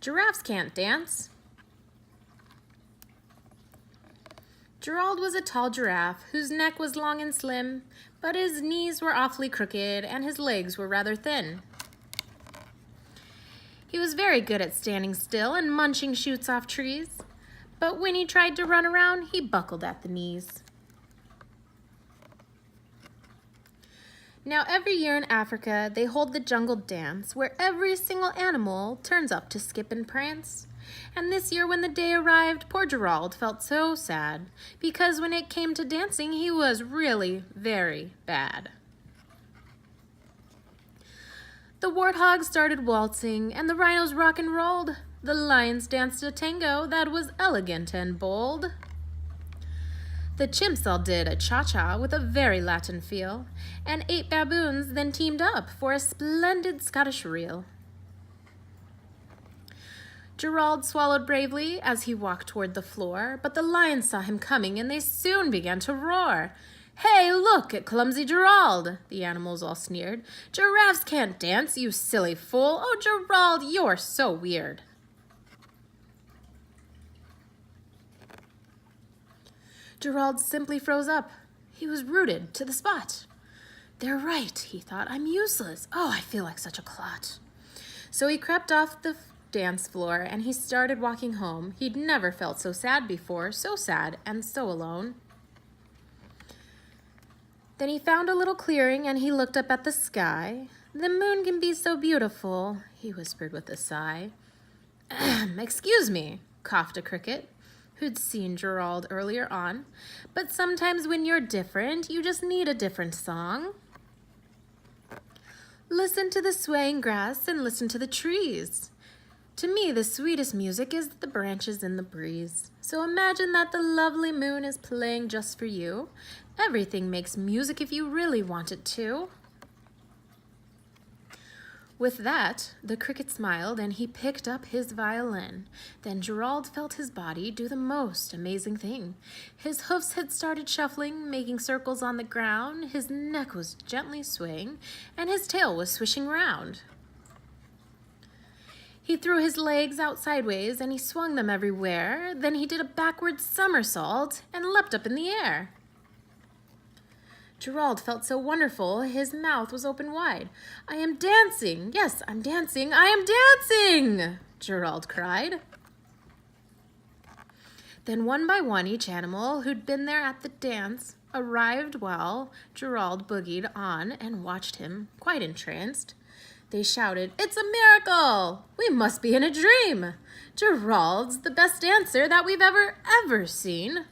Giraffes can't dance. Gerald was a tall giraffe whose neck was long and slim, but his knees were awfully crooked and his legs were rather thin. He was very good at standing still and munching shoots off trees, but when he tried to run around, he buckled at the knees. Now every year in Africa, they hold the jungle dance where every single animal turns up to skip and prance. And this year when the day arrived, poor Gerald felt so sad because when it came to dancing, he was really very bad. The warthogs started waltzing and the rhinos rock and rolled. The lions danced a tango that was elegant and bold. The chimps all did a cha-cha with a very Latin feel, and 8 baboons then teamed up for a splendid Scottish reel. Gerald swallowed bravely as he walked toward the floor, but the lions saw him coming and they soon began to roar. "Hey, look at clumsy Gerald," the animals all sneered. "Giraffes can't dance, you silly fool. Oh, Gerald, you're so weird." Gerald simply froze up. He was rooted to the spot. "They're right," he thought. "I'm useless. Oh, I feel like such a clot." So he crept off the dance floor and he started walking home. He'd never felt so sad before, so sad and so alone. Then he found a little clearing and he looked up at the sky. "The moon can be so beautiful," he whispered with a sigh. "Excuse me," coughed a cricket, who'd seen Gerald earlier on, "but sometimes when you're different, you just need a different song. Listen to the swaying grass and listen to the trees. To me, the sweetest music is the branches in the breeze. So imagine that the lovely moon is playing just for you. Everything makes music if you really want it to." With that, the cricket smiled and he picked up his violin. Then Gerald felt his body do the most amazing thing. His hoofs had started shuffling, making circles on the ground. His neck was gently swaying and his tail was swishing round. He threw his legs out sideways and he swung them everywhere. Then he did a backward somersault and leapt up in the air. Gerald felt so wonderful, his mouth was open wide. "I am dancing! Yes, I'm dancing! I am dancing!" Gerald cried. Then one by one, each animal who'd been there at the dance arrived while Gerald boogied on and watched him, quite entranced. They shouted, "It's a miracle! We must be in a dream! Gerald's the best dancer that we've ever seen!"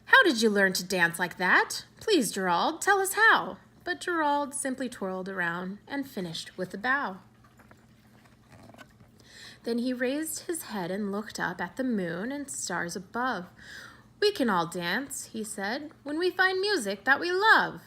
"How did you learn to dance like that? Please, Gerald, tell us how." But Gerald simply twirled around and finished with a bow. Then he raised his head and looked up at the moon and stars above. "We can all dance," he said, "when we find music that we love."